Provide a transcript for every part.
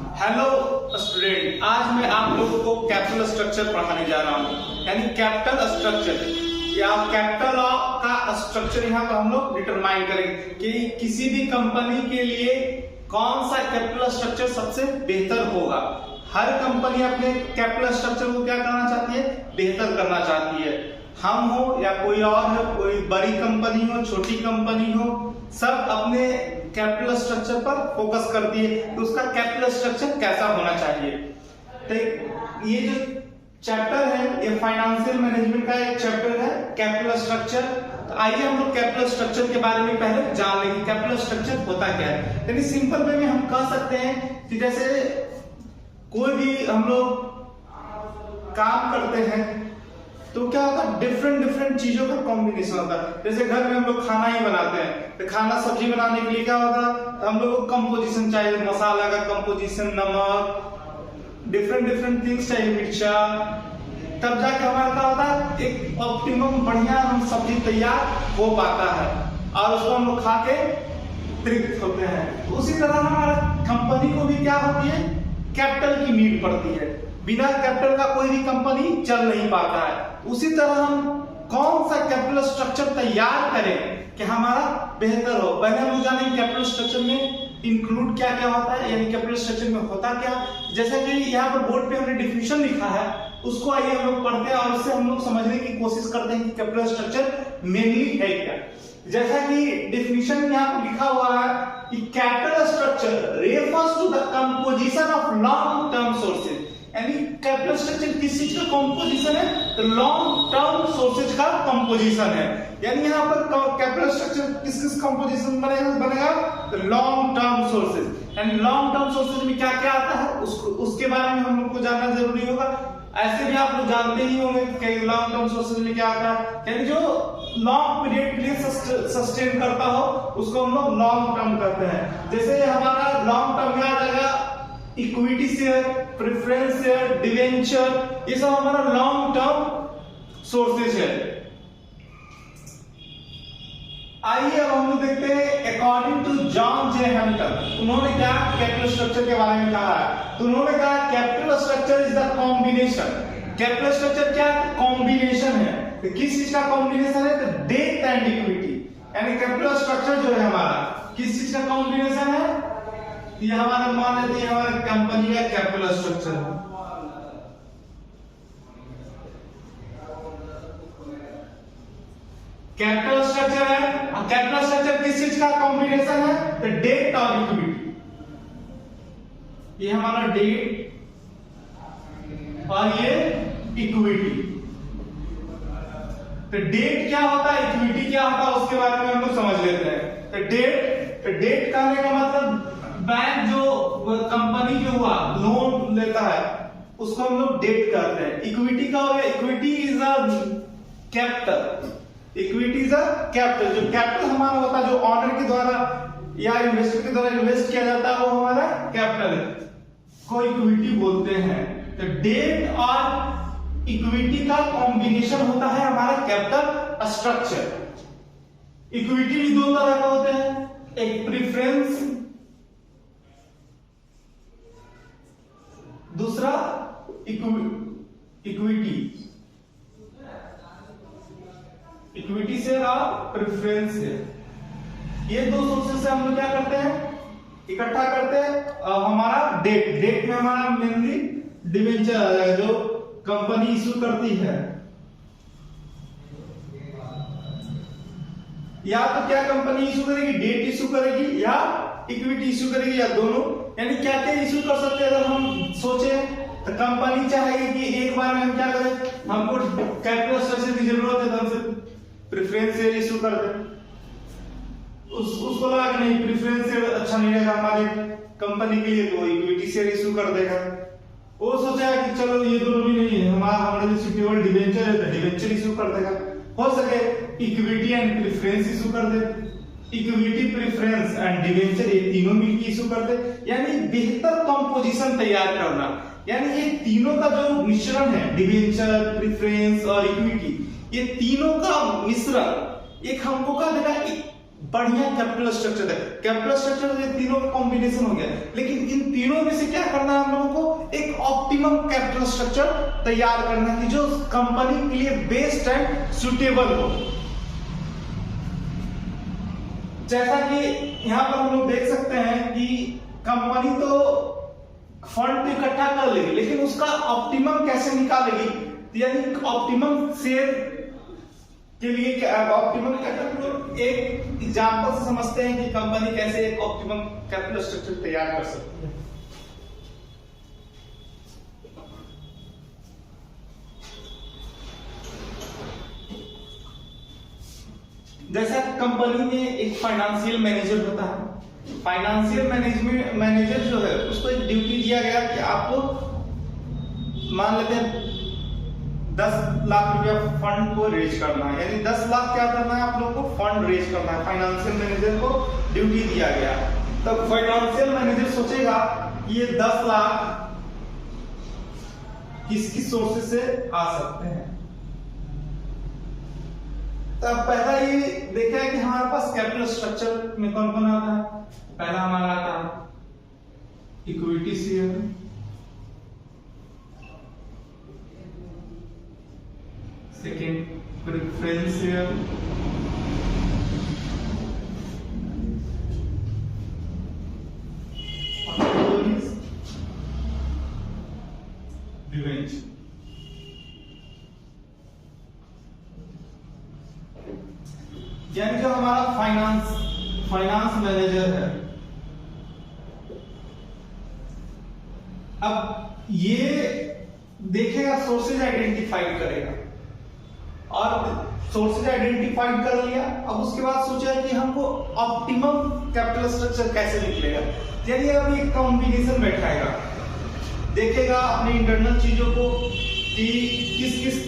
Hello student, आज मैं आप लोगों को कैपिटल स्ट्रक्चर पढ़ाने जा रहा हूँ। यानी कैपिटल स्ट्रक्चर या कैपिटल का स्ट्रक्चर यहाँ पर हम लोग डिटरमाइन करेंगे कि किसी भी कंपनी के लिए कौन सा कैपिटल स्ट्रक्चर सबसे बेहतर होगा। हर कंपनी अपने कैपिटल स्ट्रक्चर को क्या करना चाहती है? बेहतर करना चाहती है। हम हो या कोई और हो, कोई बड़ी कंपनी हो, छोटी कंपनी हो, सब अपने कैपिटल स्ट्रक्चर पर फोकस करती है कि उसका कैपिटल स्ट्रक्चर कैसा होना चाहिए। तो ये जो चैप्टर है ये फाइनेंशियल मैनेजमेंट का एक चैप्टर है, कैपिटल स्ट्रक्चर। तो आइए हम लोग कैपिटल स्ट्रक्चर के बारे में पहले जान लेंगे कैपिटल स्ट्रक्चर होता क्या है। यानी सिंपल वे में हम कह सकते हैं कि जैसे कोई भी हम लोग काम करते हैं तो क्या होता है, डिफरेंट चीजों का कॉम्बिनेशन होता है। जैसे घर में हम लोग खाना ही बनाते हैं तो खाना सब्जी बनाने के लिए क्या होता है, हम लोग को कंपोजिशन चाहिए, मसाला का कंपोजिशन, नमक, डिफरेंट थिंग्स चाहिए, मिर्चा, तब जाके हमारा क्या होता है एक ऑप्टिमम बढ़िया हम सब्जी तैयार हो पाता है और उसको हम लोग खा के तृप्त होते हैं। उसी तरह हमारा कंपनी को भी क्या होती है, कैपिटल की नीड पड़ती है। बिना कैपिटल का कोई भी कंपनी चल नहीं पाता है। उसी तरह हम कौन सा कैपिटल स्ट्रक्चर तैयार करें कि हमारा बेहतर हो। पहले हम जानेंगे कैपिटल स्ट्रक्चर में इंक्लूड क्या क्या होता है, यानी कैपिटल स्ट्रक्चर में होता क्या। जैसा कि यहाँ पर बोर्ड पे हमने डिफिनेशन लिखा है, उसको आइए हम लोग पढ़ते हैं और उससे हम लोग समझने की कोशिश करते हैं कि कैपिटल स्ट्रक्चर मेनली है क्या। जैसा कि डिफिनेशन यहाँ पर लिखा हुआ है कि capital structure refers to the composition of long term sources. यानी कैपिटल स्ट्रक्चर किस चीज का कंपोजिशन है, तो लॉन्ग टर्म सोर्सेज का कंपोजिशन है। यानी यहाँ पर कैपिटल स्ट्रक्चर किस कंपोजिशन बनेगा, तो लॉन्ग टर्म सोर्सेज। यानी लॉन्ग टर्म सोर्सेज में क्या क्या आता है उसके बारे में हम लोग को जानना जरूरी होगा। ऐसे भी आप लोग जानते ही होंगे कि लॉन्ग टर्म सोर्सेज में क्या आता है, यानी जो लॉन्ग पीरियड के लिए सस्टेन करता हो उसको हम लोग लॉन्ग टर्म कहते हैं। जैसे हमारा लॉन्ग टर्म में आ जाएगा equity share, preference share, debenture, ये सब हमारा लॉन्ग टर्म सोर्सेज है। आइए अब हम लोग देखते हैं according to John J Hunter उन्होंने क्या कैपिटल स्ट्रक्चर के बारे में कहा है। तो उन्होंने कहा capital structure is the combination. Capital structure क्या कॉम्बिनेशन है, तो किस चीज का कॉम्बिनेशन है, तो डेट एंड इक्विटी। यानी कैपिटल स्ट्रक्चर जो है हमारा किस चीज का कॉम्बिनेशन है, ये हमारा मान लेते हैं हमारे कंपनी का कैपिटल स्ट्रक्चर है। कैपिटल स्ट्रक्चर है, कैपिटल स्ट्रक्चर किस चीज का कॉम्बिनेशन है, तो डेट और इक्विटी। ये हमारा डेट और ये इक्विटी। तो डेट क्या होता है, इक्विटी क्या होता है, उसके बारे में हम लोग समझ लेते हैं। तो डेट कहने का मतलब बैंक जो कंपनी जो हुआ लोन लेता है उसको हम लोग डेट कहते हैं। इक्विटी का हो गया, equity is a capital. Equity is a capital. जो कैपिटल हमारा होता है, जो ऑनर के द्वारा या इन्वेस्टर के द्वारा इन्वेस्ट किया जाता है, वो हमारा कैपिटल को इक्विटी बोलते हैं। तो डेट और इक्विटी का कॉम्बिनेशन होता है हमारा कैपिटल स्ट्रक्चर। इक्विटी भी दो तरह का होते हैं, एक प्रेफरेंस, दूसरा इक्विटी। इक्विटी शेयर और प्रेफरेंस शेयर, ये दो सोर्सेस से हम लोग क्या करते हैं, इकट्ठा करते हैं। हमारा डेट में हमारा मेनली डिवेंचर आ जाएगा जो कंपनी इशू करती है। या तो क्या कंपनी इशू करेगी, डेट इशू करेगी या इक्विटी इशू करेगी, या दोनों। यानी क्या क्या इशू कर सकते हैं, अगर हम सोचे तो कंपनी चाहेगी कि एक बार में हम क्या करें, हमको कैपिटल स्ट्रक्चर की जरूरत है तो हम प्रेफरेंस शेयर इशू कर दें। उसको लगा कि नहीं प्रेफरेंस शेयर अच्छा नहीं रहेगा हमारे कंपनी के लिए, तो इक्विटी शेयर इशू कर देगा। वो सोचा कि चलो ये दोनों भी नहीं है, हमारा जो सिक्योर्ड डिवेंचर है तो डिवेंचर इशू कर देगा। हो सके इक्विटी एंड प्रेफरेंस इशू कर दे, इक्विटी, प्रेफरेंस एंड डिवेंचर ये तीनों मिलकर इशू कर दे। यानी बेहतर कंपोजिशन तैयार करना, यानी ये तीनों का जो मिश्रण है, डिवेंचर, प्रेफरेंस और इक्विटी, ये तीनों का मिश्रण एक हमको क्या देगा, बढ़िया कैपिटल स्ट्रक्चर है। कैपिटल स्ट्रक्चर ये तीनों का कॉम्बिनेशन हो गया, लेकिन इन तीनों में से क्या करना है हम लोगों को, एक ऑप्टिमम कैपिटल स्ट्रक्चर तैयार करना है कि जो कंपनी के लिए बेस्ट एंड सुटेबल हो। जैसा कि यहां पर हम लोग देख सकते हैं कि कंपनी तो फंड तो इकट्ठा कर लेगी, लेकिन उसका ऑप्टिमम कैसे निकालेगी, यानी ऑप्टिमम शेयर के लिए ऑप्टिमम कैपिटल, एक एग्जांपल से समझते हैं कि कंपनी कैसे एक ऑप्टिमम कैपिटल स्ट्रक्चर तैयार कर सकती है। जैसा कंपनी में एक फाइनेंशियल मैनेजर होता है, फाइनेंशियल मैनेजर जो है उसको एक ड्यूटी दिया गया कि आपको मान लेते हैं 10 लाख रुपया फंड को रेज करना है, यानी 10 लाख क्या करना है आप लोगों को, फंड रेज करना है। फाइनेंशियल मैनेजर को ड्यूटी दिया गया, तब फाइनेंशियल मैनेजर सोचेगा ये 10 लाख किस किस सोर्सेस से आ सकते हैं। तब पहला ये देखा है कि हमारे पास कैपिटल स्ट्रक्चर में कौन कौन आता है। पहला हमारा आता है equity share, second preference share, debenture. यानी जो हमारा फाइनेंस मैनेजर है, अब ये देखेगा, सोर्सेज आइडेंटिफाई करेगा, और सोर्सेज आइडेंटिफाई कर लिया। अब उसके बाद सोचा कि हमको ऑप्टिमम कैपिटल स्ट्रक्चर कैसे निकलेगा, यानी अब एक कॉम्बिनेशन बैठाएगा, देखेगा अपने इंटरनल चीजों को कि किस किस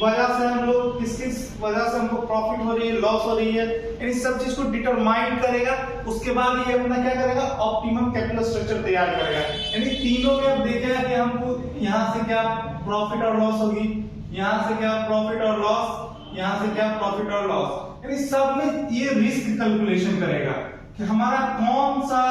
वजह से हम लोग, किस किस वजह से हमको प्रॉफिट हो रही है, लॉस हो रही है, इन सब चीज को डिटरमाइन करेगा। उसके बाद ये अपना क्या करेगा, ऑप्टिमम कैपिटल स्ट्रक्चर तैयार करेगा। यानी तीनों में अब देखेगा कि हमको यहाँ से क्या प्रॉफिट और लॉस होगी, यहाँ से क्या प्रॉफिट और लॉस, यहाँ से क्या प्रॉफिट और लॉस, यानी सब में ये रिस्क कैलकुलेशन करेगा कि हमारा कौन सा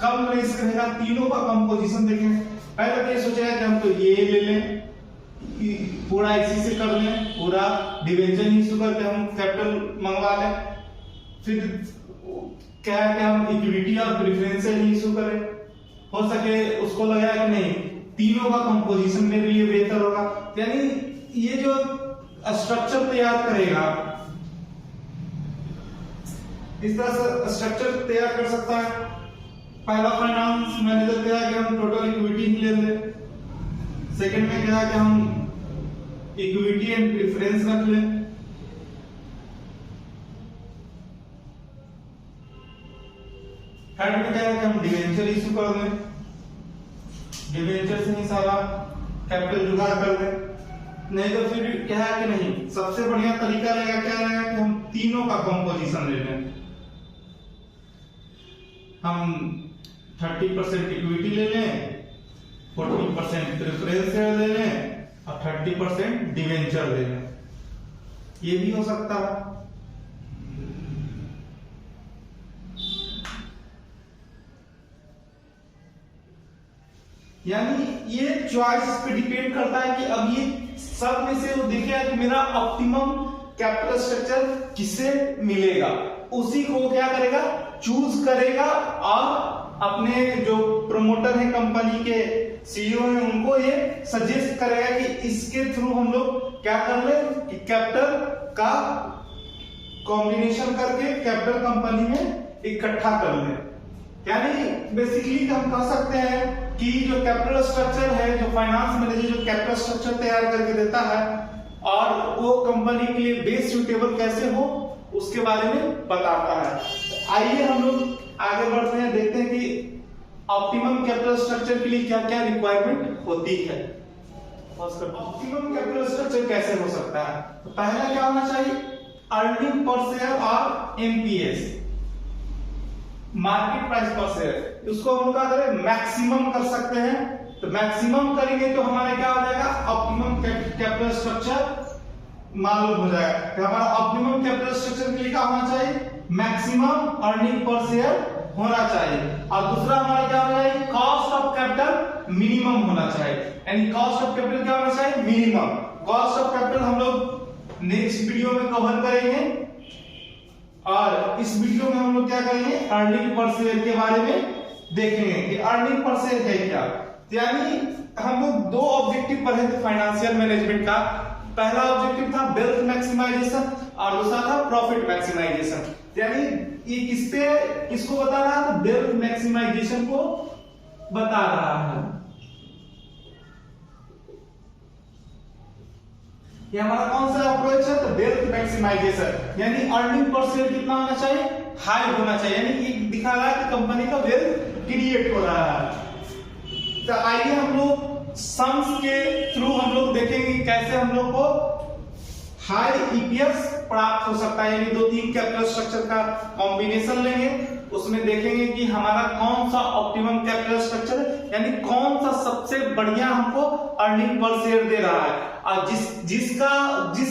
कम रिस्क रहेगा। तीनों का कंपोजिशन देखें, पहले तो ये सोचेगा कि हम तो ये ले लें, पूरा इसी से कर लें, पूरा डिवेंचर इशू करके हम कैपिटल मंगवा लें, फिर क्या है कि हम इक्विटी और प्रेफरेंशियल इशू करें, हो सके उसको लगा कि नहीं तीनों का कंपोजिशन मेरे लिए बेहतर होगा। यानी ये जो स्ट्रक्चर तैयार करेगा, इस तरह से स्ट्रक्चर तैयार कर सकता है। पहला फाइनेंस मैनेजर क्या है कि हम टोटल इक्विटी ही ले लें, सेकंड में क्या है कि हम इक्विटी एंड प्रेफरेंस रख लें, थर्ड में क्या है कि हम डिवेंचर इशू कर लें, डिवेंचर से ही सारा कैपिटल जुगाड़ कर लें। नहीं तो फिर क्या है कि नहीं, सबसे बढ़िया तरीका रहेगा क्या रहेगा कि हम तीनों का कंपोजिशन ले लें, हम 30% इक्विटी ले लें, 40% प्रेफरेंस ले लें और 30% डिवेंचर ले लें, ये भी हो सकता है। यानी ये चॉइस पे डिपेंड करता है कि अब ये सब में से वो देखेगा कि मेरा ऑप्टिमम कैपिटल स्ट्रक्चर किसे मिलेगा, उसी को क्या करेगा, चूज करेगा, और अपने जो प्रमोटर है कंपनी के सीईओ हैं उनको ये सजेस्ट करेगा कि इसके थ्रू हम लोग क्या कर ले कि कैपिटल का कॉम्बिनेशन करके कैपिटल कंपनी में इकट्ठा कर ले। यानी बेसिकली हम कह सकते हैं कि जो कैपिटल स्ट्रक्चर है, जो फाइनेंस मैनेजर जो कैपिटल स्ट्रक्चर तैयार करके देता है और वो कंपनी के लिए बेस्ट सूटेबल कैसे हो उसके बारे में बताता है। आइए हम लोग आगे बढ़ते हैं, देखते हैं कि ऑप्टिमम कैपिटल स्ट्रक्चर के लिए क्या क्या रिक्वायरमेंट होती है। ऑप्टिमम कैपिटल स्ट्रक्चर कैसे हो सकता है, तो पहला क्या होना चाहिए, अर्निंग पर शेयर और एमपीएस, मार्केट प्राइस पर शेयर। उसको हम क्या करें, मैक्सिमम कर सकते हैं, तो मैक्सिमम करेंगे तो हमारा क्या हो जाएगा, ऑप्टिमम कैपिटल स्ट्रक्चर मालूम हो जाएगा। हमारा ऑप्टिमम कैपिटल स्ट्रक्चर के लिए क्या होना चाहिए, मैक्सिमम अर्निंग पर शेयर होना चाहिए। और दूसरा हमारा क्या होना चाहिए, कॉस्ट ऑफ कैपिटल मिनिमम होना चाहिए। यानी कॉस्ट ऑफ कैपिटल क्या होना चाहिए, मिनिमम। कॉस्ट ऑफ कैपिटल हम लोग नेक्स्ट वीडियो में कवर करेंगे, और इस वीडियो में हम लोग क्या करेंगे, अर्निंग पर शेयर के बारे में देखेंगे कि अर्निंग पर शेयर है क्या। यानी हम लोग दो ऑब्जेक्टिव पढ़े थे फाइनेंशियल मैनेजमेंट का। पहला ऑब्जेक्टिव था वेल्थ मैक्सिमाइजेशन और दूसरा था प्रॉफिट मैक्सिमाइजेशन। यानी ये किसको बता रहा है, वेल्थ मैक्सिमाइजेशन को बता रहा है। ये हमारा कौन सा अप्रोच है, तो वेल्थ मैक्सिमाइजेशन। यानी अर्निंग पर शेयर कितना होना चाहिए, हाई होना चाहिए। यानी ये दिखा रहा है कि कंपनी का वेल्थ क्रिएट हो रहा है। तो आइए हम लोग सम्स के थ्रू हम लोग देखेंगे कैसे हम लोग को हाई ईपीएस प्राप्त हो सकता है। यानी दो तीन कैपिटल स्ट्रक्चर का कॉम्बिनेशन लेंगे, उसमें देखेंगे कि हमारा कौन सा ऑप्टिमम कैपिटल स्ट्रक्चर है, यानी कौन सा सबसे बढ़िया हमको अर्निंग पर शेयर दे रहा है। और जिस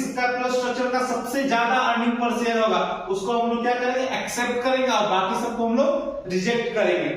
कैपिटल स्ट्रक्चर का सबसे ज्यादा अर्निंग पर शेयर होगा उसको हम लोग क्या करेंगे, एक्सेप्ट करेंगे, और बाकी सबको हम लोग रिजेक्ट करेंगे।